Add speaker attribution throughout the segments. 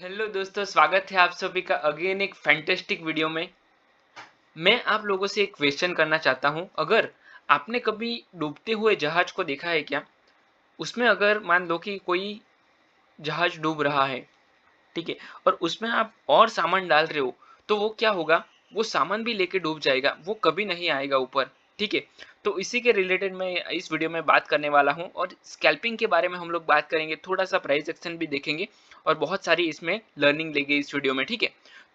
Speaker 1: Hello दोस्तों, स्वागत है आप सभी का अगेन एक फैंटेस्टिक वीडियो में। मैं आप लोगों से एक क्वेश्चन करना चाहता हूं। अगर आपने कभी डूबते हुए जहाज को देखा है क्या? उसमें अगर मान लो कि कोई जहाज डूब रहा है, ठीक है, और उसमें आप और सामान डाल रहे हो, तो वो क्या होगा? वो सामान भी लेके डूब जाएगा, वो कभी नहीं आएगा ऊपर। ठीक है, तो इसी के रिलेटेड मैं इस वीडियो में बात करने वाला हूँ, और स्कैल्पिंग के बारे में हम लोग बात करेंगे, थोड़ा सा प्राइस एक्शन भी देखेंगे, और बहुत सारी इसमें लर्निंग लेंगे इस वीडियो में। ठीक है,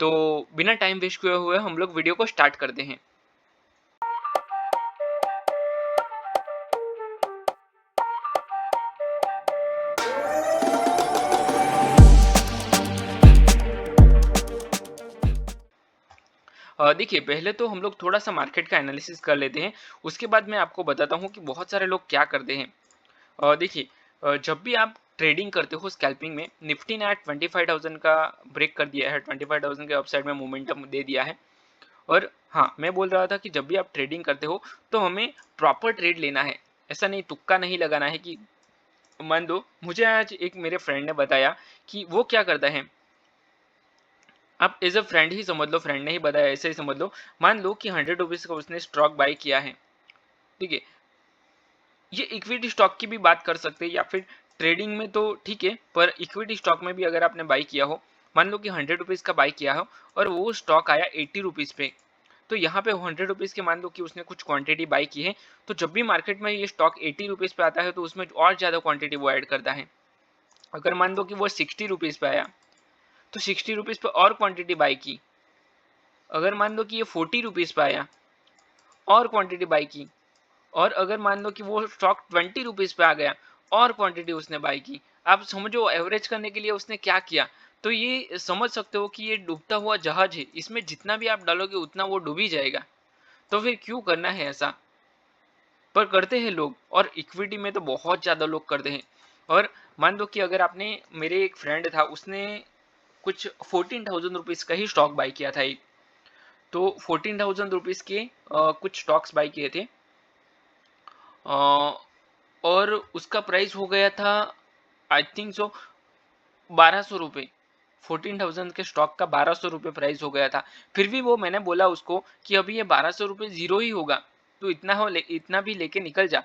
Speaker 1: तो बिना टाइम वेस्ट किए हुए हम लोग वीडियो को स्टार्ट करते हैं। देखिए, पहले तो हम लोग थोड़ा सा मार्केट का एनालिसिस कर लेते हैं, उसके बाद मैं आपको बताता हूँ कि बहुत सारे लोग क्या करते हैं। देखिए, जब भी आप ट्रेडिंग करते हो स्कैल्पिंग में, निफ्टी ने आज 25,000 का ब्रेक कर दिया है, 25,000 के अपसाइड में मोमेंटम दे दिया है। और हाँ, मैं बोल रहा था कि जब भी आप ट्रेडिंग करते हो तो हमें प्रॉपर ट्रेड लेना है। ऐसा नहीं, तुक्का नहीं लगाना है कि मान दो, मुझे आज एक मेरे फ्रेंड ने बताया कि वो क्या करता है। आप एज अ फ्रेंड ही समझ लो, फ्रेंड ने ही बताया, ऐसे ही समझ लो। मान लो कि 100 रुपीज़ का उसने स्टॉक बाई किया है। ठीक है, ये इक्विटी स्टॉक की भी बात कर सकते हैं, या फिर ट्रेडिंग में तो ठीक है, पर इक्विटी स्टॉक में भी अगर आपने बाई किया हो, मान लो कि 100 रुपीज़ का बाई किया हो और वो स्टॉक आया 80 रुपीज़ पे, तो यहाँ पे 100 रुपीज़ के मान लो कि उसने कुछ क्वांटिटी बाई की है, तो जब भी मार्केट में ये स्टॉक 80 रुपीज़ पे आता है तो उसमें और ज़्यादा क्वांटिटी वो ऐड करता है। अगर मान लो कि वो 60 रुपीज़ पे आया, तो 60 रुपीज़ पे और क्वांटिटी बाई की। अगर मान लो कि ये 40 रुपीज़ पे आया, और क्वांटिटी बाई की। और अगर मान लो कि वो स्टॉक 20 रुपीज़ पे आ गया, और क्वांटिटी उसने बाई की। आप समझो एवरेज करने के लिए उसने क्या किया। तो ये समझ सकते हो कि ये डूबता हुआ जहाज है, इसमें जितना भी आप डालोगे उतना वो डूब ही जाएगा। तो फिर क्यों करना है ऐसा? पर करते हैं लोग, और इक्विटी में तो बहुत ज़्यादा लोग करते हैं। और मान लो कि अगर आपने, मेरे एक फ्रेंड था, उसने कुछ 14,000 रुपीज़ का ही स्टॉक बाई किया था एक। तो 14,000 रुपीज़ के कुछ स्टॉक्स बाई किए थे, और उसका प्राइस हो गया था, आई थिंक सो, 1200 रुपये। 14,000 के स्टॉक का 1200 रुपये प्राइस हो गया था। फिर भी वो, मैंने बोला उसको कि अभी ये 1200 रुपये जीरो ही होगा, तो इतना भी लेके निकल जा।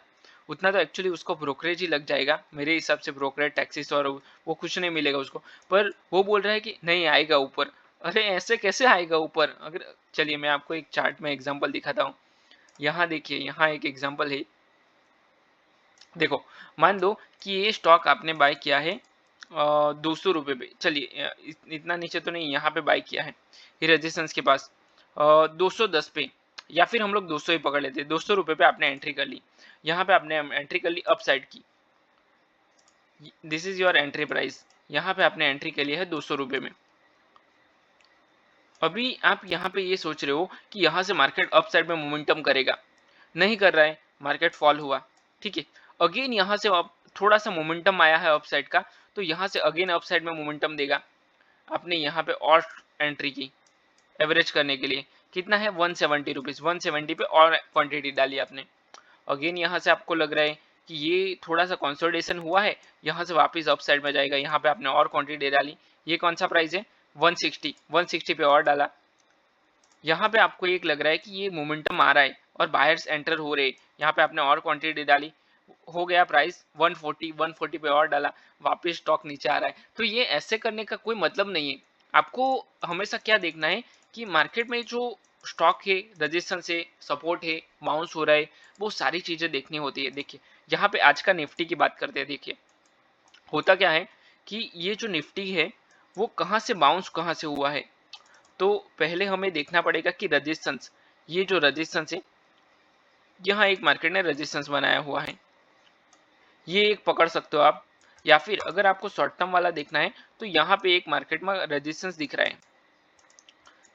Speaker 1: उतना तो एक्चुअली उसको ब्रोकरेज ही लग जाएगा मेरे हिसाब से, ब्रोकरेज टैक्सेस, और वो कुछ नहीं मिलेगा उसको। पर वो बोल रहा है कि नहीं आएगा ऊपर। अरे ऐसे कैसे आएगा ऊपर? अगर, चलिए मैं आपको एक चार्ट में एग्जांपल दिखाता हूँ। यहाँ देखिए, यहाँ एक एग्जांपल है। देखो, मान लो कि ये स्टॉक आपने बाय किया है 200 रुपये पे। चलिए, इतना नीचे तो नहीं, यहाँ पे बाय किया है ये रजिस्टेंस के पास 210 पे, या फिर हम लोग 200 ही पकड़ लेते हैं। 200 रुपये पे आपने एंट्री कर ली, यहाँ पे आपने एंट्री कर ली अप साइड की। This is your entry price. यहाँ पे आपने एंट्री के लिए है 200 रुपये में। अभी आप यहाँ पे ये सोच रहे हो कि यहाँ से मार्केट अप साइड में मोमेंटम करेगा, नहीं कर रहा है, मार्केट फॉल हुआ। ठीक है, अगेन यहाँ से अब थोड़ा सा मोमेंटम आया है अपसाइड का, तो यहाँ से अगेन अपसाइड में मोमेंटम देगा। आपने यहाँ पे और एंट्री की एवरेज करने के लिए, कितना है 170 रुपीज़, 170 पे और क्वांटिटी डाली आपने। अगेन यहाँ से आपको लग रहा है कि ये थोड़ा सा कंसोलिडेशन हुआ है, यहाँ से वापस अप साइड में जाएगा, यहाँ पे आपने और क्वांटिटी डाली। ये कौन सा प्राइस है? 160, 160 पे और डाला। यहाँ पे आपको एक लग रहा है कि ये मोमेंटम आ रहा है और बायर्स एंटर हो रहे हैं, यहाँ पे आपने और क्वांटिटी डाली, हो गया प्राइस 140, 140 पे और डाला, वापस स्टॉक नीचे आ रहा है। तो ये ऐसे करने का कोई मतलब नहीं है। आपको हमेशा क्या देखना है कि मार्केट में जो स्टॉक है, रजिस्टेंस है, सपोर्ट है, बाउंस हो रहा है, वो सारी चीजें देखनी होती है। देखिए, यहाँ पे आज का निफ्टी की बात करते हैं। देखिए, होता क्या है कि ये जो निफ्टी है, वो कहाँ से बाउंस कहाँ से हुआ है। तो पहले हमें देखना पड़ेगा कि रजिस्टेंस, ये जो रजिस्टेंस है, यहाँ एक मार्केट ने रजिस्टेंस बनाया हुआ है, ये एक पकड़ सकते हो आप। या फिर अगर आपको शॉर्ट टर्म वाला देखना है, तो यहाँ पे एक मार्केट में रजिस्टेंस दिख रहा है।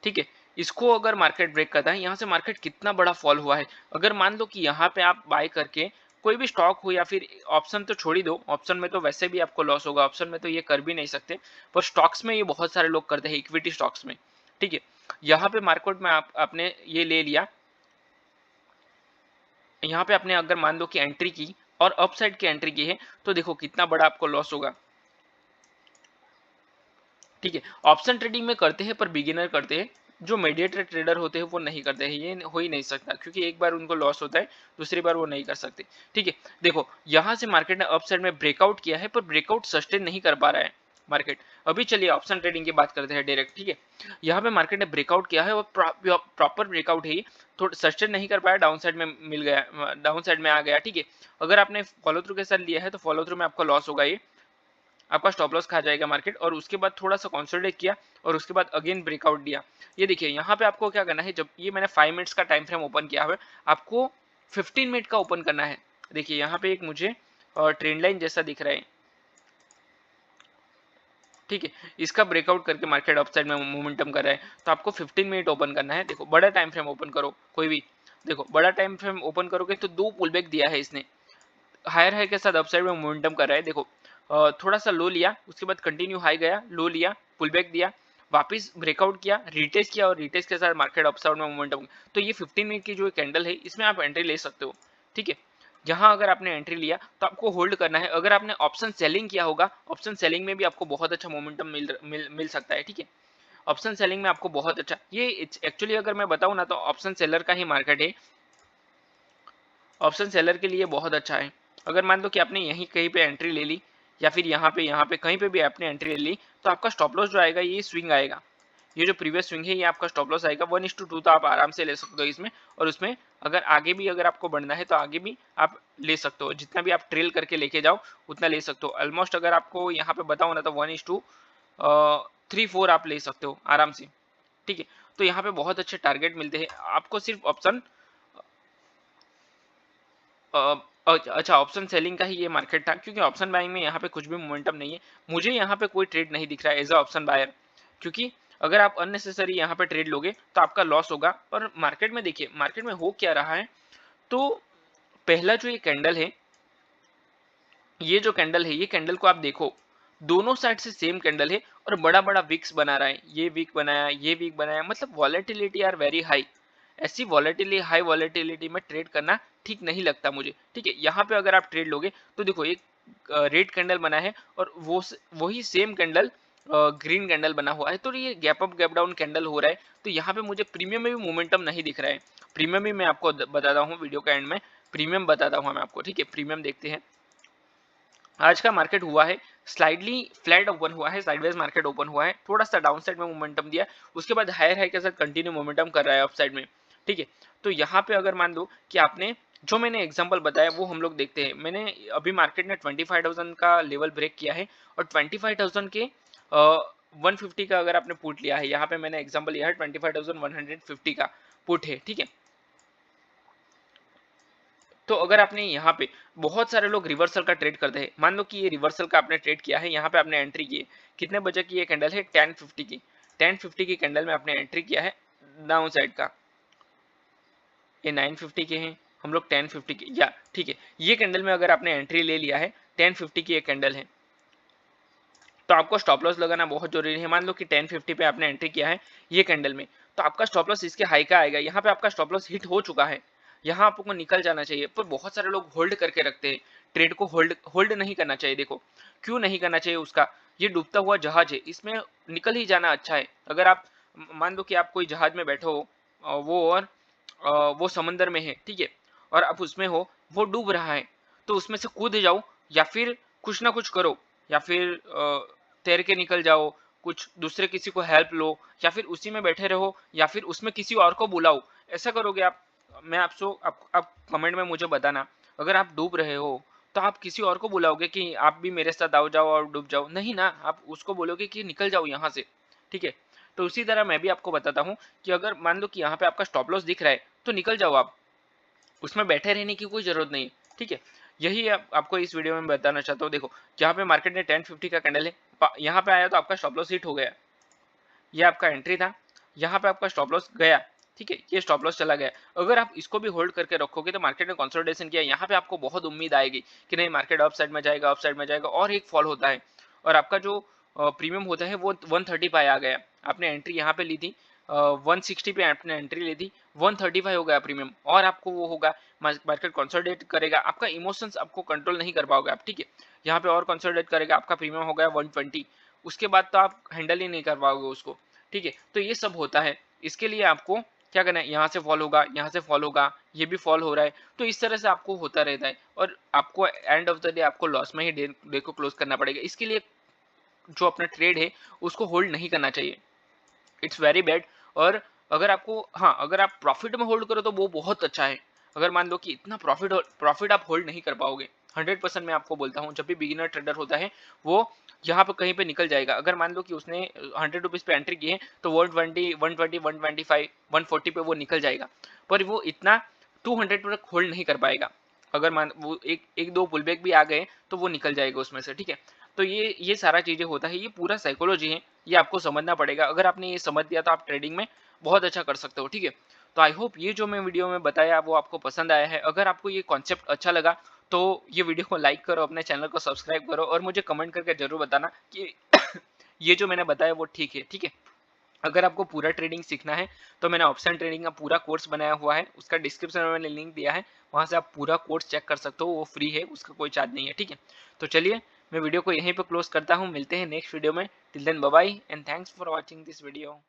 Speaker 1: ठीक है, इसको अगर मार्केट ब्रेक करता है, यहाँ से मार्केट कितना बड़ा फॉल हुआ है। अगर मान लो कि यहाँ पे आप बाय करके कोई भी स्टॉक हो, या फिर ऑप्शन तो छोड़ ही दो, ऑप्शन में तो वैसे भी आपको लॉस होगा, ऑप्शन में तो ये कर भी नहीं सकते, पर स्टॉक्स में ये बहुत सारे लोग करते हैं, इक्विटी स्टॉक्स में। ठीक है, यहाँ पे मार्केट में आपने ये ले लिया, यहाँ पे आपने अगर मान लो कि एंट्री की और अपसाइड की एंट्री की है, तो देखो कितना बड़ा आपको लॉस होगा। ठीक है। ऑप्शन ट्रेडिंग में करते हैं पर बिगिनर करते हैं, जो मीडिएटर ट्रेडर होते हैं वो नहीं करते हैं, ये हो ही नहीं सकता क्योंकि एक बार उनको लॉस होता है, दूसरी बार वो नहीं कर सकते। ठीक है, देखो यहाँ से मार्केट ने अपसाइड में ब्रेकआउट किया है पर ब्रेकआउट सस्टेन नहीं कर पा रहा है मार्केट। अभी चलिए ऑप्शन ट्रेडिंग की बात करते हैं डायरेक्ट। ठीक है, यहाँ पे मार्केट ने ब्रेकआउट किया है और प्रॉपर ब्रेकआउट है, थोड़ा सस्टेन नहीं कर पाया, डाउन साइड में मिल गया, डाउन साइड में आ गया। ठीक है, अगर आपने फॉलो थ्रू के साथ लिया है तो फॉलो थ्रू में आपका लॉस होगा, ये आपका स्टॉप लॉस खा जाएगा मार्केट। और उसके बाद थोड़ा सा कंसोलिडेट किया और उसके बाद अगेन ब्रेकआउट दिया। ये देखिए यहाँ पे आपको क्या करना है, जब ये मैंने 5 मिनट्स का टाइम फ्रेम ओपन किया हुआ है, आपको 15 मिनट का ओपन करना है। देखिए यहाँ पे एक मुझे ट्रेंड लाइन जैसा दिख रहा है। ठीक है, इसका ब्रेकआउट करके मार्केट अपसाइड में मोमेंटम कर रहा है, तो आपको 15 मिनट ओपन करना है। देखो बड़ा टाइम फ्रेम ओपन करो कोई भी, देखो बड़ा टाइम फ्रेम ओपन करोगे तो 2 पुल बैक दिया है इसने, हायर हाई के साथ अपसाइड में मोमेंटम कर रहा है। देखो थोड़ा सा लो लिया, उसके बाद कंटिन्यू हाई गया, लो लिया, पुल बैक दिया, वापस ब्रेकआउट किया, रिटेस्ट किया और रिटेस्ट के साथ मार्केट अपसाइड में मोमेंटम। तो ये 15 मिनट की जो कैंडल है इसमें आप एंट्री ले सकते हो। ठीक है, यहाँ अगर आपने एंट्री लिया तो आपको होल्ड करना है। अगर आपने ऑप्शन सेलिंग किया होगा, ऑप्शन सेलिंग में भी आपको बहुत अच्छा मोमेंटम मिल सकता है। ठीक है, ऑप्शन सेलिंग में आपको बहुत अच्छा, ये एक्चुअली अगर मैं बताऊँ ना तो ऑप्शन सेलर का ही मार्केट है, ऑप्शन सेलर के लिए बहुत अच्छा है। अगर मान लो कि आपने यहीं कहीं पे एंट्री ले ली या फिर यहाँ पे कहीं पे भी आपने एंट्री ले ली, तो आपका स्टॉप लॉस जो आएगा ये स्विंग आएगा, ये जो प्रीवियस स्विंग है ये आपका स्टॉप लॉस आएगा 1:2, तो आप आराम से ले सकते हो इसमें। और उसमें अगर आगे भी अगर आपको बढ़ना है तो आगे भी आप ले सकते हो, जितना भी आप ट्रेल करके लेके जाओ उतना ले सकते हो। ऑलमोस्ट अगर आपको यहाँ पे बताओ ना तो 1:3-4 आप ले सकते हो आराम से। ठीक है, तो यहाँ पे बहुत अच्छे टारगेट मिलते हैं आपको, सिर्फ ऑप्शन अच्छा ऑप्शन सेलिंग का ही ये मार्केट था, क्योंकि ऑप्शन बाइंग में यहाँ पे कुछ भी मोमेंटम नहीं है, मुझे यहाँ पे कोई ट्रेड नहीं दिख रहा है एज अ ऑप्शन बायर, क्योंकि अगर आप अननेसेसरी यहाँ पे ट्रेड लोगे तो आपका लॉस होगा। और मार्केट में देखिए मार्केट में हो क्या रहा है, तो पहला जो ये कैंडल है, ये जो कैंडल है, ये कैंडल को आप देखो, दोनों साइड से सेम कैंडल है और बड़ा बड़ा विक्स बना रहा है, ये वीक बनाया, ये वीक बनाया, मतलब वॉलेटिलिटी आर वेरी हाई। ऐसी वॉलेटिलिटी, हाई वॉलेटिलिटी में ट्रेड करना ठीक नहीं लगता मुझे। ठीक है, यहाँ पे अगर आप ट्रेड लोगे तो देखो एक रेड कैंडल बना है और वही सेम कैंडल ग्रीन कैंडल बना हुआ है, तो ये gap up gap down candle हो रहा है। तो यहाँ पे मुझे प्रीमियम में भी मोमेंटम नहीं दिख रहा है। प्रीमियम भी मैं आपको बताता हूँ वीडियो का एंड में, प्रीमियम बताता हूँ मैं आपको। ठीक है, प्रीमियम देखते हैं। आज का मार्केट हुआ है स्लाइडली फ्लैट ओपन हुआ है, साइडवेज मार्केट ओपन हुआ है, थोड़ा सा डाउन साइड में मोमेंटम दिया, उसके बाद हायर हाई के साथ कंटिन्यू मोमेंटम कर रहा है अप साइड में। ठीक है, तो यहाँ पे अगर मान लो कि आपने जो मैंने एग्जांपल बताया वो हम लोग देखते हैं। मैंने अभी मार्केट ने 25,000 का लेवल ब्रेक किया है और 25,000 के 150 का अगर आपने पुट लिया है, यहाँ पे मैंने एग्जाम्पल लिया है 25,150 का पुट है। ठीक है, तो अगर आपने यहाँ पे, बहुत सारे लोग रिवर्सल का ट्रेड करते हैं, मान लो कि ये रिवर्सल का आपने ट्रेड किया है, यहाँ पे आपने एंट्री की है, कितने बजे की ये कैंडल है 10:50 की, 10:50 की कैंडल में आपने एंट्री किया है डाउन साइड का, ये 9:50 के हैं, हम लोग 10:50 के, या ठीक है, ये कैंडल में अगर आपने एंट्री ले लिया है, 10:50 की ये कैंडल है, तो आपको स्टॉप लॉस लगाना बहुत जरूरी है। मान लो कि 10:50 पे आपने एंट्री किया है ये कैंडल में, तो आपका स्टॉप लॉस इसके हाई का आएगा, यहाँ पे आपका स्टॉप लॉस हिट हो चुका है, यहाँ आपको निकल जाना चाहिए। पर बहुत सारे लोग होल्ड करके रखते हैं, ट्रेड को होल्ड होल्ड नहीं करना चाहिए। देखो क्यों नहीं करना चाहिए, उसका ये डूबता हुआ जहाज है, इसमें निकल ही जाना अच्छा है। अगर आप मान लो कि आप कोई जहाज में बैठो हो, वो समंदर में है, ठीक है, और आप उसमें हो, वो डूब रहा है, तो उसमें से कूद जाओ या फिर कुछ ना कुछ करो, या फिर तैर के निकल जाओ, कुछ दूसरे किसी को हेल्प लो, या फिर उसी में बैठे रहो, या फिर उसमें किसी और को बुलाओ। ऐसा करोगे आप, मैं आप कमेंट में मुझे बताना, अगर आप डूब रहे हो तो आप किसी और को बुलाओगे कि आप भी मेरे साथ आओ, जाओ और डूब जाओ? नहीं ना, आप उसको बोलोगे कि निकल जाओ यहाँ से। ठीक है, तो उसी तरह मैं भी आपको बताता हूँ कि अगर मान लो कि यहाँ पे आपका स्टॉप लॉस दिख रहा है तो निकल जाओ आप, उसमें बैठे रहने की कोई जरूरत नहीं। ठीक है, यही आपको इस वीडियो में बताना चाहता हूँ। देखो यहाँ पे मार्केट ने 10:50 का कैंडल है, यहाँ पे आया तो आपका स्टॉप लॉस हिट हो गया, ये आपका एंट्री था, यहाँ पे आपका स्टॉप लॉस गया। ठीक है, ये स्टॉप लॉस चला गया। अगर आप इसको भी होल्ड करके रखोगे तो मार्केट ने कंसोलिडेशन किया, यहाँ पे आपको बहुत उम्मीद आएगी कि नहीं मार्केट अप साइड में जाएगा, अप साइड में जाएगा, और एक फॉल होता है और आपका जो प्रीमियम होता है वो 130 पे आ गया। आपने एंट्री यहाँ पे ली थी 160 पे, आपने एंट्री ली थी 135 हो गया प्रीमियम, और आपको वो होगा मार्केट कंसोलिडेट करेगा, आपका इमोशंस आपको कंट्रोल नहीं कर पाओगे आप। ठीक है, यहाँ पे और कंसोलिडेट करेगा, आपका प्रीमियम हो गया 120, उसके बाद तो आप हैंडल ही नहीं कर पाओगे उसको, ठीक है। तो ये सब होता है, इसके लिए आपको क्या करना है, यहाँ से फॉल होगा, यहाँ से फॉल होगा, ये भी फॉल हो रहा है, तो इस तरह से आपको होता रहता है और आपको एंड ऑफ द डे आपको लॉस में ही डे को क्लोज करना पड़ेगा। इसके लिए जो अपना ट्रेड है उसको होल्ड नहीं करना चाहिए, इट्स वेरी बैड। और अगर आपको, हाँ, अगर आप प्रॉफिट में होल्ड करो तो वो बहुत अच्छा है। अगर मान लो कि इतना प्रॉफिट आप होल्ड नहीं कर पाओगे, 100% मैं आपको बोलता हूँ, जब भी बिगिनर ट्रेडर होता है वो यहाँ पर कहीं पे निकल जाएगा। अगर मान लो कि उसने 100 रुपीज़ पे एंट्री की है तो 120, 120, 125, 140 पे वो निकल जाएगा, पर वो इतना 200 तक होल्ड नहीं कर पाएगा। अगर मान वो एक दो पुल बैक भी आ गए तो वो निकल जाएगा उसमें से, ठीक है। तो ये सारा चीज़ें होता है, ये पूरा साइकोलॉजी है, ये आपको समझना पड़ेगा। अगर आपने ये समझ दिया तो आप ट्रेडिंग में बहुत अच्छा कर सकते हो, ठीक है। तो आई होप ये जो मैं वीडियो में बताया वो आपको पसंद आया है। अगर आपको ये कॉन्सेप्ट अच्छा लगा तो ये वीडियो को लाइक करो, अपने चैनल को सब्सक्राइब करो और मुझे कमेंट करके जरूर बताना कि ये जो मैंने बताया वो ठीक है, ठीक है। अगर आपको पूरा ट्रेडिंग सीखना है तो मैंने ऑप्शन ट्रेडिंग का पूरा कोर्स बनाया हुआ है, उसका डिस्क्रिप्शन में मैंने लिंक दिया है, वहां से आप पूरा कोर्स चेक कर सकते हो, वो फ्री है, उसका कोई चार्ज नहीं है, ठीक है। तो चलिए मैं वीडियो को यहीं पर क्लोज करता हूँ, मिलते हैं नेक्स्ट वीडियो में। Till then bye bye and thanks for watching this video.